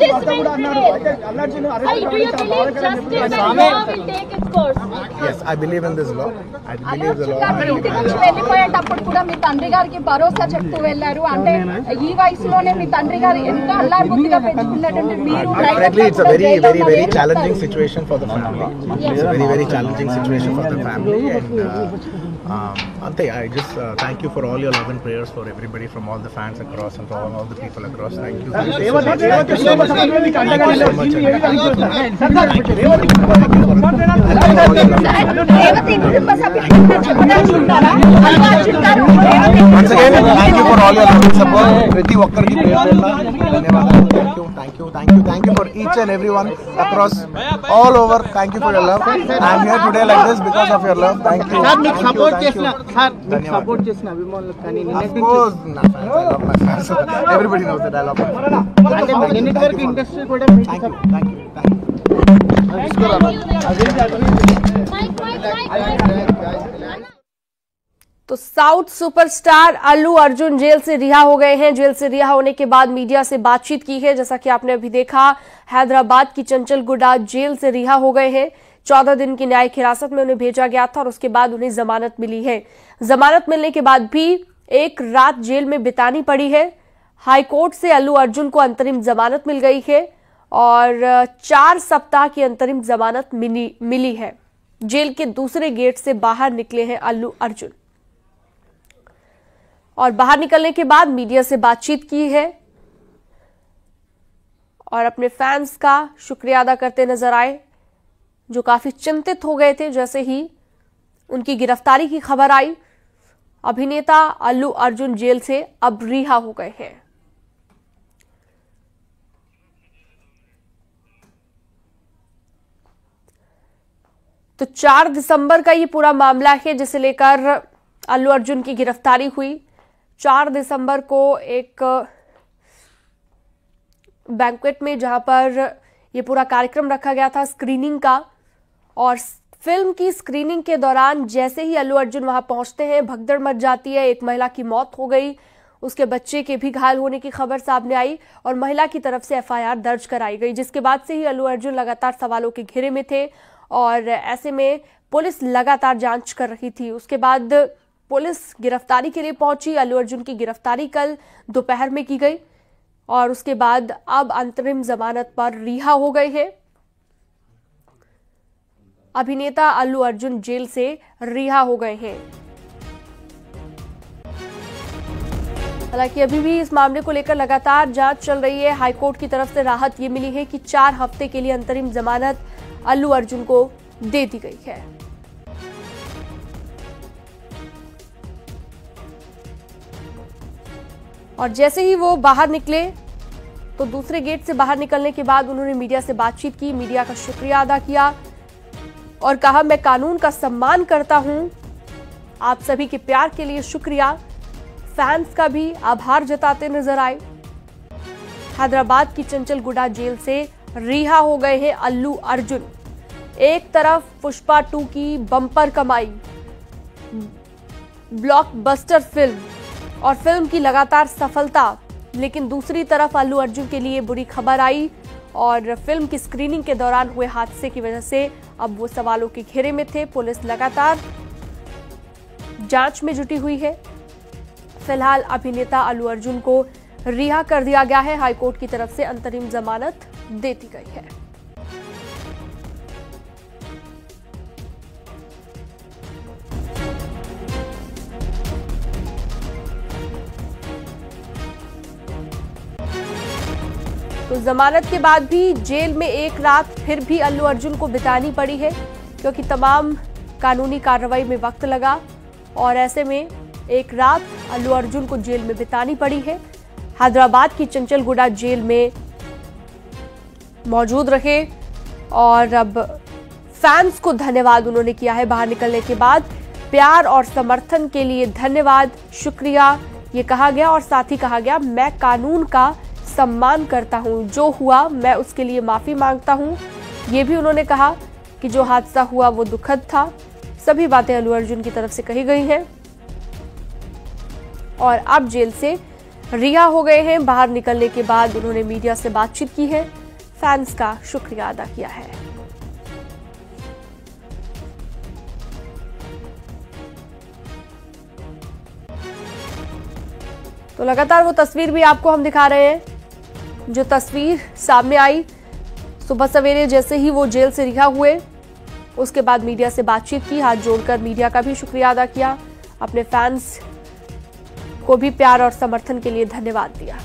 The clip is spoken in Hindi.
justice will prevail. Do you believe justice and law will take its course? Yes, I believe in this law. I believe the law. ఇంటి నుంచి వెళ్ళిపోయేటప్పుడు కూడా మీ తండ్రి గారికి భరోసా చెప్తూ వెళ్ళారు. అంటే ఈ వయసులోనే మీ తండ్రి గారు ఎంతో అల్లాబుద్ధిగా పెంచుకున్నటువంటి మీరు Definitely, it's a very challenging situation for the family. It's a very challenging situation for the family, and Ante, I just thank you for all your love and prayers for everybody, from all the fans across and for all the people across. Thank you. Thank you so much. Thank you so much. Once again, thank you for all your love and support. Prati okkariki ధన్యవాదాలు. Thank you for each and everyone across all over. Thank you for your love. I am here today like this because of your love. Thank you. Support చేసిన అభిమానులకు కానీ Of course, my fans, I love my fans. Everybody knows that I love my fans. అంటే నిన్నటి వరకు ఇండస్ట్రీ కూడా Thank you. तो south superstar Allu Arjun jail से रिहा हो गए हैं। जेल से रिहा होने के बाद मीडिया से बातचीत की है। जैसा कि आपने अभी देखा, हैदराबाद की चंचल गुडा जेल से रिहा हो गए हैं। 14 दिन की न्यायिक हिरासत में उन्हें भेजा गया था और उसके बाद उन्हें जमानत मिली है। जमानत मिलने के बाद भी एक रात जेल में बितानी पड़ी है। हाईकोर्ट से अल्लू अर्जुन को अंतरिम जमानत मिल गई है और 4 सप्ताह की अंतरिम जमानत मिली है। जेल के दूसरे गेट से बाहर निकले हैं अल्लू अर्जुन और बाहर निकलने के बाद मीडिया से बातचीत की है और अपने फैंस का शुक्रिया अदा करते नजर आए, जो काफी चिंतित हो गए थे जैसे ही उनकी गिरफ्तारी की खबर आई। अभिनेता अल्लू अर्जुन जेल से अब रिहा हो गए हैं। तो 4 दिसंबर का ये पूरा मामला है जिसे लेकर अल्लू अर्जुन की गिरफ्तारी हुई। 4 दिसंबर को एक बैंक्वेट में, जहां पर यह पूरा कार्यक्रम रखा गया था स्क्रीनिंग का, और फिल्म की स्क्रीनिंग के दौरान जैसे ही अल्लू अर्जुन वहां पहुंचते हैं, भगदड़ मच जाती है। एक महिला की मौत हो गई, उसके बच्चे के भी घायल होने की खबर सामने आई और महिला की तरफ से एफआईआर दर्ज कराई गई, जिसके बाद से ही अल्लू अर्जुन लगातार सवालों के घेरे में थे और ऐसे में पुलिस लगातार जांच कर रही थी। उसके बाद पुलिस गिरफ्तारी के लिए पहुंची। अल्लू अर्जुन की गिरफ्तारी कल दोपहर में की गई और उसके बाद अब अंतरिम जमानत पर रिहा हो गए हैं। अभिनेता अल्लू अर्जुन जेल से रिहा हो गए हैं। हालांकि अभी भी इस मामले को लेकर लगातार जांच चल रही है। हाईकोर्ट की तरफ से राहत ये मिली है कि 4 हफ्ते के लिए अंतरिम जमानत अल्लू अर्जुन को दे दी गई है। और जैसे ही वो बाहर निकले तो दूसरे गेट से बाहर निकलने के बाद उन्होंने मीडिया से बातचीत की, मीडिया का शुक्रिया अदा किया और कहा, मैं कानून का सम्मान करता हूं, आप सभी के प्यार के लिए शुक्रिया। फैंस का भी आभार जताते नजर आए। हैदराबाद की चंचल गुडा जेल से रिहा हो गए हैं अल्लू अर्जुन। एक तरफ पुष्पा 2 की बम्पर कमाई, ब्लॉकबस्टर फिल्म और फिल्म की लगातार सफलता, लेकिन दूसरी तरफ अल्लू अर्जुन के लिए बुरी खबर आई और फिल्म की स्क्रीनिंग के दौरान हुए हादसे की वजह से अब वो सवालों के घेरे में थे। पुलिस लगातार जांच में जुटी हुई है। फिलहाल अभिनेता अल्लू अर्जुन को रिहा कर दिया गया है। हाईकोर्ट की तरफ से अंतरिम जमानत दे दी गई है। तो जमानत के बाद भी जेल में एक रात फिर भी अल्लू अर्जुन को बितानी पड़ी है, क्योंकि तमाम कानूनी कार्रवाई में वक्त लगा और ऐसे में एक रात अल्लू अर्जुन को जेल में बितानी पड़ी है। हैदराबाद की चंचल गुडा जेल में मौजूद रहे और अब फैंस को धन्यवाद उन्होंने किया है बाहर निकलने के बाद। प्यार और समर्थन के लिए धन्यवाद, शुक्रिया, ये कहा गया और साथ ही कहा गया, मैं कानून का सम्मान करता हूं, जो हुआ मैं उसके लिए माफी मांगता हूं। ये भी उन्होंने कहा कि जो हादसा हुआ वो दुखद था। सभी बातें अल्लू अर्जुन की तरफ से कही गई हैं और अब जेल से रिहा हो गए हैं। बाहर निकलने के बाद उन्होंने मीडिया से बातचीत की है, फैंस का शुक्रिया अदा किया है। तो लगातार वो तस्वीर भी आपको हम दिखा रहे हैं, जो तस्वीर सामने आई सुबह सवेरे जैसे ही वो जेल से रिहा हुए, उसके बाद मीडिया से बातचीत की, हाथ जोड़कर मीडिया का भी शुक्रिया अदा किया, अपने फैंस को भी प्यार और समर्थन के लिए धन्यवाद दिया।